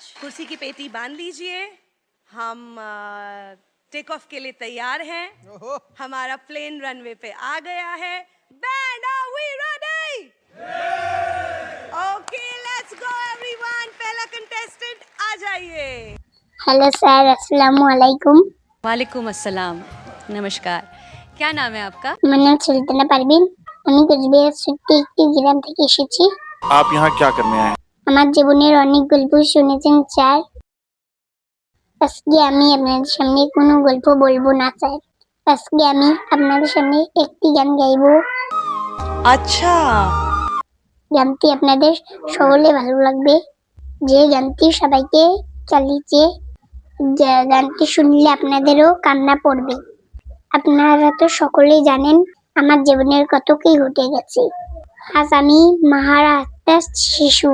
कुर्सी की पेटी बांध लीजिए। हम टेक ऑफ के लिए तैयार हैं। हमारा प्लेन रनवे पे आ गया है। Band, are we ready? Okay, let's go everyone. पहला कंटेस्टेंट आ जाइए। हेलो सर, अस्सलाम वालेकुम। वालेकुम अस्सलाम, नमस्कार। क्या नाम है आपका? আমার নাম সুলতানা পারভিন। আমি কোচবিহার ছোট্ট একটি গ্রাম থেকে এসেছি। आप यहाँ क्या करने आए हैं? আমার জীবনের অনেক গল্প শুনেছেন স্যার। আজকে আমি আপনাদের সামনে কোনো গল্প বলবো না স্যার। আজকে আমি আপনাদের সামনে একটি গান গাইবো। अच्छा, গানটি আপনাদের সকলে ভালো লাগবে। যে গানটি সবাইকে চালিয়েছে, গানটি শুনলে আপনাদেরও কান্না পড়বে। আপনারা তো সকলেই জানেন আমার জীবনের কত কি ঘটে গেছে। আজ আমি মাহারা একটা শিশু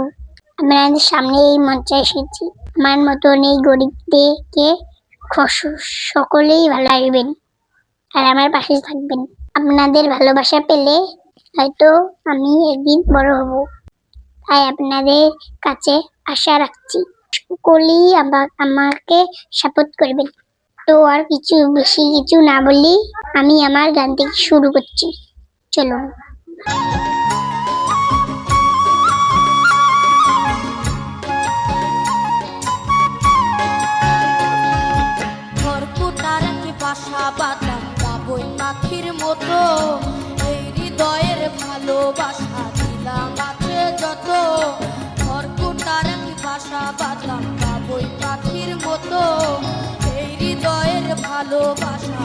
আপনাদের সামনে এই মঞ্চে এসেছি। আমার মতন এই গরিবদেরকে সকলেই ভালোবাসবেন আর আমার পাশে থাকবেন। আপনাদের ভালোবাসা পেলে হয়তো আমি একদিন বড় হব, তাই আপনাদের কাছে আশা রাখছি সকলেই আমাকে সাপোর্ট করবেন। তো আর বেশি কিছু না বলি আমি আমার গান থেকে শুরু করছি। চলুন। খড়কুটার কি বাসা বাঁধলাম বাবুই পাখির মতো, এই হৃদয়ের ভালোবাসা দিলাম আছে যত। খড়কুটার কি বাসা বাঁধলাম বাবুই পাখির মতো, এই হৃদয়ের ভালোবাসা